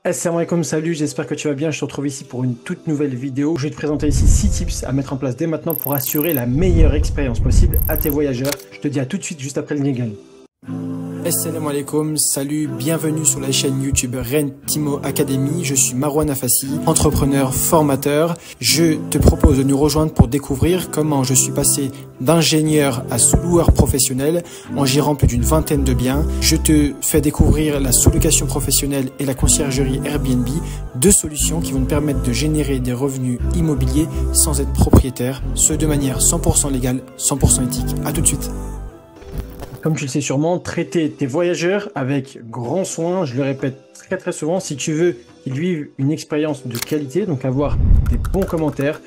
Assalamu alaikum, salut, j'espère que tu vas bien. Je te retrouve ici pour une toute nouvelle vidéo. Je vais te présenter ici 6 tips à mettre en place dès maintenant pour assurer la meilleure expérience possible à tes voyageurs. Je te dis à tout de suite juste après le jingle. Assalamu alaikum, salut, bienvenue sur la chaîne YouTube Rentimo Academy. Je suis Marouane Afassi, entrepreneur, formateur. Je te propose de nous rejoindre pour découvrir comment je suis passé d'ingénieur à sous-loueur professionnel en gérant plus d'une vingtaine de biens. Je te fais découvrir la sous-location professionnelle et la conciergerie Airbnb, deux solutions qui vont te permettre de générer des revenus immobiliers sans être propriétaire, ce de manière 100% légale, 100% éthique. À tout de suite. Comme tu le sais sûrement, traiter tes voyageurs avec grand soin, je le répète très souvent, si tu veux qu'ils vivent une expérience de qualité, donc avoir des bons commentaires,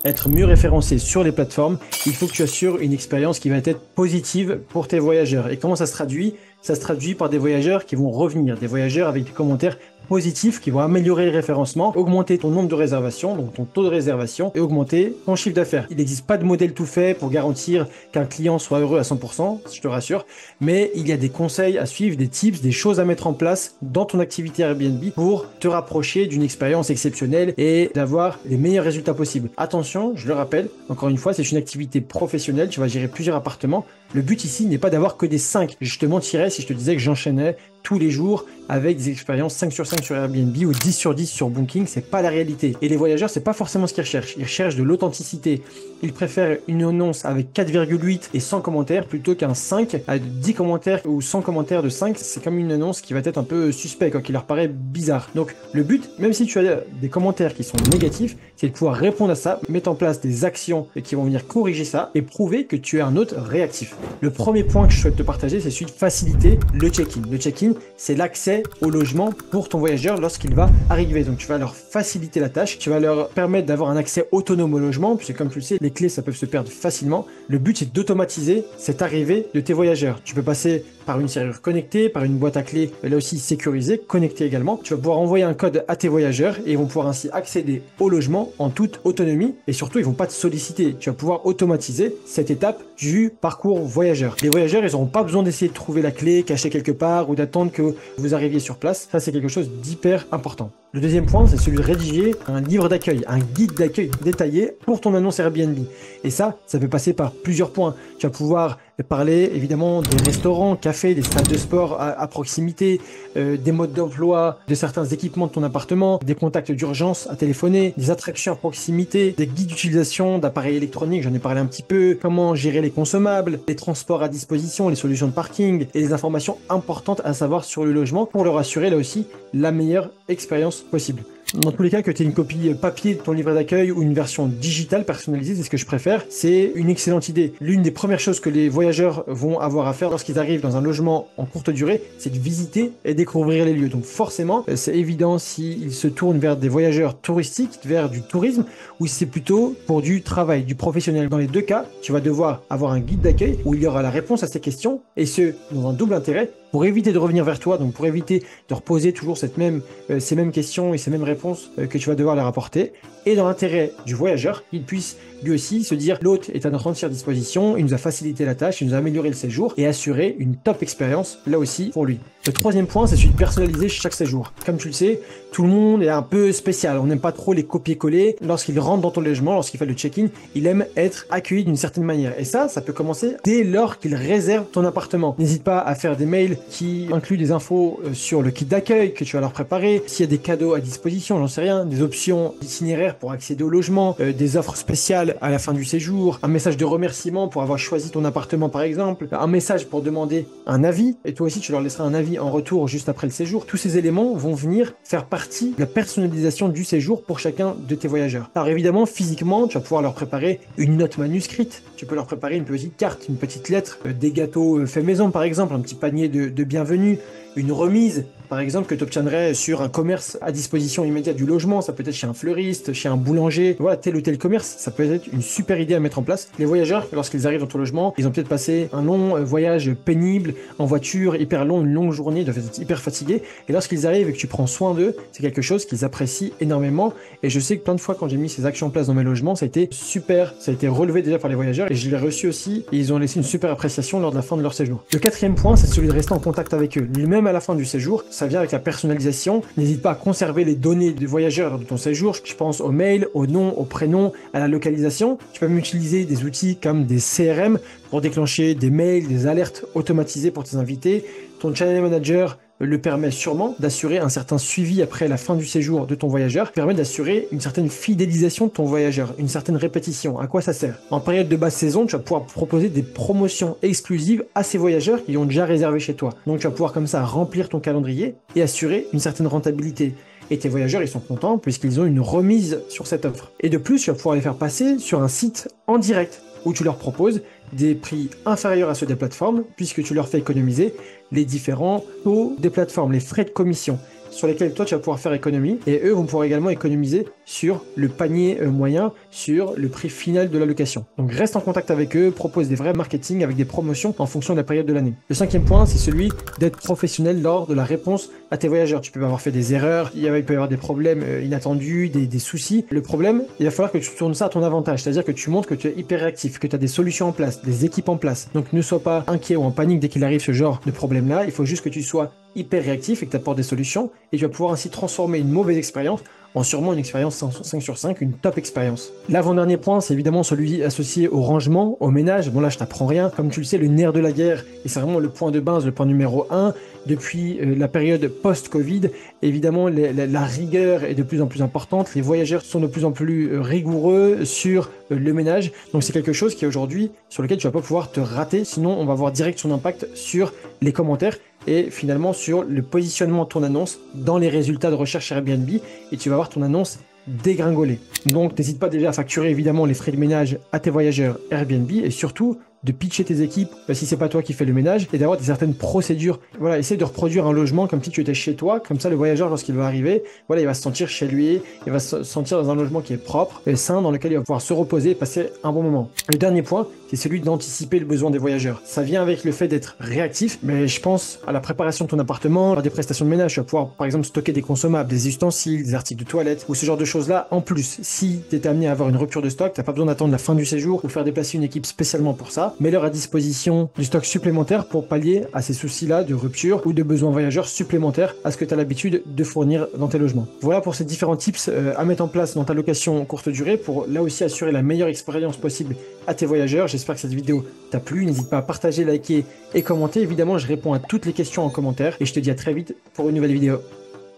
être mieux référencé sur les plateformes, il faut que tu assures une expérience qui va être positive pour tes voyageurs. Et comment ça se traduit? Ça se traduit par des voyageurs qui vont revenir, des voyageurs avec des commentaires positifs qui vont améliorer le référencement, augmenter ton nombre de réservations, donc ton taux de réservation, et augmenter ton chiffre d'affaires. Il n'existe pas de modèle tout fait pour garantir qu'un client soit heureux à 100%, je te rassure, mais il y a des conseils à suivre, des tips, des choses à mettre en place dans ton activité Airbnb pour te rapprocher d'une expérience exceptionnelle et d'avoir les meilleurs résultats possibles. Attention, je le rappelle, encore une fois, c'est une activité professionnelle, tu vas gérer plusieurs appartements. Le but ici n'est pas d'avoir que des 5. Je te mentirais si je te disais que j'enchaînais tous les jours avec des expériences 5 sur 5 sur Airbnb ou 10 sur 10 sur Booking. C'est pas la réalité. Et les voyageurs, c'est pas forcément ce qu'ils recherchent. Ils recherchent de l'authenticité. Ils préfèrent une annonce avec 4,8 et 100 commentaires plutôt qu'un 5 à 10 commentaires ou 100 commentaires de 5. C'est comme une annonce qui va être un peu suspect, quoi, qui leur paraît bizarre. Donc le but, même si tu as des commentaires qui sont négatifs, c'est de pouvoir répondre à ça, mettre en place des actions qui vont venir corriger ça et prouver que tu es un hôte réactif. Le premier point que je souhaite te partager, c'est celui de faciliter le check-in. Le check-in, c'est l'accès au logement pour ton voyageur lorsqu'il va arriver. Donc tu vas leur faciliter la tâche, tu vas leur permettre d'avoir un accès autonome au logement, puisque comme tu le sais, les clés, ça peut se perdre facilement. Le but, c'est d'automatiser cette arrivée de tes voyageurs. Tu peux passer par une serrure connectée, par une boîte à clés, là aussi sécurisée, connectée également. Tu vas pouvoir envoyer un code à tes voyageurs et ils vont pouvoir ainsi accéder au logement en toute autonomie et surtout, ils vont pas te solliciter. Tu vas pouvoir automatiser cette étape du parcours voyageur. Les voyageurs, ils n'auront pas besoin d'essayer de trouver la clé cachée quelque part ou d'attendre que vous arriviez sur place. Ça, c'est quelque chose d'hyper important. Le deuxième point, c'est celui de rédiger un livre d'accueil, un guide d'accueil détaillé pour ton annonce Airbnb. Et ça peut passer par plusieurs points. Tu vas pouvoir parler évidemment des restaurants, cafés, des stades de sport à proximité, des modes d'emploi, de certains équipements de ton appartement, des contacts d'urgence à téléphoner, des attractions à proximité, des guides d'utilisation d'appareils électroniques, j'en ai parlé un petit peu, comment gérer les consommables, les transports à disposition, les solutions de parking et des informations importantes à savoir sur le logement pour leur assurer là aussi la meilleure expérience possible. Dans tous les cas, que tu aies une copie papier de ton livret d'accueil ou une version digitale personnalisée, c'est ce que je préfère, c'est une excellente idée. L'une des premières choses que les voyageurs vont avoir à faire lorsqu'ils arrivent dans un logement en courte durée, c'est de visiter et découvrir les lieux. Donc forcément, c'est évident s'ils se tournent vers des voyageurs touristiques, vers du tourisme, ou si c'est plutôt pour du travail, du professionnel. Dans les deux cas, tu vas devoir avoir un guide d'accueil où il y aura la réponse à ces questions, et ce, dans un double intérêt, pour éviter de revenir vers toi, donc pour éviter de reposer toujours ces mêmes questions et ces mêmes réponses que tu vas devoir leur apporter, et dans l'intérêt du voyageur, il puisse lui aussi se dire l'hôte est à notre entière disposition, il nous a facilité la tâche, il nous a amélioré le séjour et assuré une top expérience là aussi pour lui. Le troisième point, c'est celui de personnaliser chaque séjour. Comme tu le sais, tout le monde est un peu spécial, on n'aime pas trop les copier-coller. Lorsqu'il rentre dans ton logement, lorsqu'il fait le check-in, il aime être accueilli d'une certaine manière. Et ça peut commencer dès lors qu'il réserve ton appartement. N'hésite pas à faire des mails qui incluent des infos sur le kit d'accueil que tu vas leur préparer, s'il y a des cadeaux à disposition, j'en sais rien, des options d'itinéraire pour accéder au logement, des offres spéciales à la fin du séjour, un message de remerciement pour avoir choisi ton appartement par exemple, un message pour demander un avis, et toi aussi tu leur laisseras un avis en retour juste après le séjour. Tous ces éléments vont venir faire partie de la personnalisation du séjour pour chacun de tes voyageurs. Alors évidemment, physiquement, tu vas pouvoir leur préparer une note manuscrite, tu peux leur préparer une petite carte, une petite lettre, des gâteaux faits maison par exemple, un petit panier de bienvenue, une remise par exemple que tu obtiendrais sur un commerce à disposition immédiate du logement, ça peut être chez un fleuriste, chez un boulanger, voilà, tel ou tel commerce, ça peut être une super idée à mettre en place. Les voyageurs, lorsqu'ils arrivent dans ton logement, ils ont peut-être passé un long voyage pénible en voiture, hyper long, une longue journée, ils doivent être hyper fatigués, et lorsqu'ils arrivent et que tu prends soin d'eux, c'est quelque chose qu'ils apprécient énormément, et je sais que plein de fois quand j'ai mis ces actions en place dans mes logements, ça a été super, ça a été relevé déjà par les voyageurs, et je l'ai reçu aussi, et ils ont laissé une super appréciation lors de la fin de leur séjour. Le quatrième point, c'est celui de rester en contact avec eux, même à la fin du séjour, ça vient avec la personnalisation. N'hésite pas à conserver les données des voyageurs de ton séjour. Je pense au mail, au nom, au prénom, à la localisation. Tu peux même utiliser des outils comme des CRM pour déclencher des mails, des alertes automatisées pour tes invités. Ton channel manager le permet sûrement d'assurer un certain suivi après la fin du séjour de ton voyageur, permet d'assurer une certaine fidélisation de ton voyageur, une certaine répétition. À quoi ça sert? En période de basse saison, tu vas pouvoir proposer des promotions exclusives à ces voyageurs qui ont déjà réservé chez toi. Donc tu vas pouvoir comme ça remplir ton calendrier et assurer une certaine rentabilité. Et tes voyageurs, ils sont contents puisqu'ils ont une remise sur cette offre. Et de plus, tu vas pouvoir les faire passer sur un site en direct où tu leur proposes des prix inférieurs à ceux des plateformes puisque tu leur fais économiser les différents taux des plateformes, les frais de commission sur lesquels toi tu vas pouvoir faire économie et eux vont pouvoir également économiser sur le panier moyen, sur le prix final de la location. Donc reste en contact avec eux, propose des vrais marketing avec des promotions en fonction de la période de l'année. Le 5e point, c'est celui d'être professionnel lors de la réponse à tes voyageurs. Tu peux avoir fait des erreurs, il peut y avoir des problèmes inattendus, des soucis. Le problème, il va falloir que tu tournes ça à ton avantage, c'est-à-dire que tu montres que tu es hyper réactif, que tu as des solutions en place, des équipes en place. Donc ne sois pas inquiet ou en panique dès qu'il arrive ce genre de problème-là, il faut juste que tu sois hyper réactif et que tu apportes des solutions et tu vas pouvoir ainsi transformer une mauvaise expérience en sûrement une expérience 5 sur 5, une top expérience. L'avant-dernier point, c'est évidemment celui associé au rangement, au ménage. Bon là, je t'apprends rien. Comme tu le sais, le nerf de la guerre, et c'est vraiment le point de base, le point numéro 1, depuis la période post-Covid, évidemment, la rigueur est de plus en plus importante. Les voyageurs sont de plus en plus rigoureux sur le ménage. Donc c'est quelque chose qui aujourd'hui, sur lequel tu vas pas pouvoir te rater, sinon on va voir direct son impact sur les commentaires et finalement sur le positionnement de ton annonce dans les résultats de recherche Airbnb et tu vas voir ton annonce dégringoler. Donc n'hésite pas déjà à facturer évidemment les frais de ménage à tes voyageurs Airbnb et surtout de pitcher tes équipes si c'est pas toi qui fais le ménage et d'avoir certaines procédures. Voilà, essaye de reproduire un logement comme si tu étais chez toi, comme ça le voyageur lorsqu'il va arriver, voilà, il va se sentir chez lui, il va se sentir dans un logement qui est propre et sain dans lequel il va pouvoir se reposer et passer un bon moment. Le dernier point, c'est celui d'anticiper le besoin des voyageurs. Ça vient avec le fait d'être réactif, mais je pense à la préparation de ton appartement, à des prestations de ménage, tu vas pouvoir par exemple stocker des consommables, des ustensiles, des articles de toilette ou ce genre de choses-là. En plus, si tu es amené à avoir une rupture de stock, t'as pas besoin d'attendre la fin du séjour ou faire déplacer une équipe spécialement pour ça. Mets-leur à disposition du stock supplémentaire pour pallier à ces soucis-là de rupture ou de besoins voyageurs supplémentaires à ce que tu as l'habitude de fournir dans tes logements. Voilà pour ces différents tips à mettre en place dans ta location courte durée pour là aussi assurer la meilleure expérience possible à tes voyageurs. J'espère que cette vidéo t'a plu. N'hésite pas à partager, liker et commenter. Évidemment, je réponds à toutes les questions en commentaire et je te dis à très vite pour une nouvelle vidéo.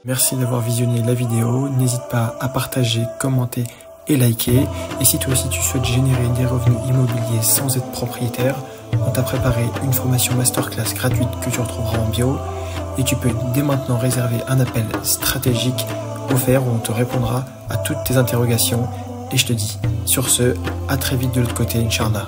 Merci d'avoir visionné la vidéo. N'hésite pas à partager, commenter et liker. Et si toi aussi tu souhaites générer des revenus immobiliers sans être propriétaire, on t'a préparé une formation masterclass gratuite que tu retrouveras en bio. Et tu peux dès maintenant réserver un appel stratégique offert où on te répondra à toutes tes interrogations. Et je te dis sur ce, à très vite de l'autre côté, Inch'Allah.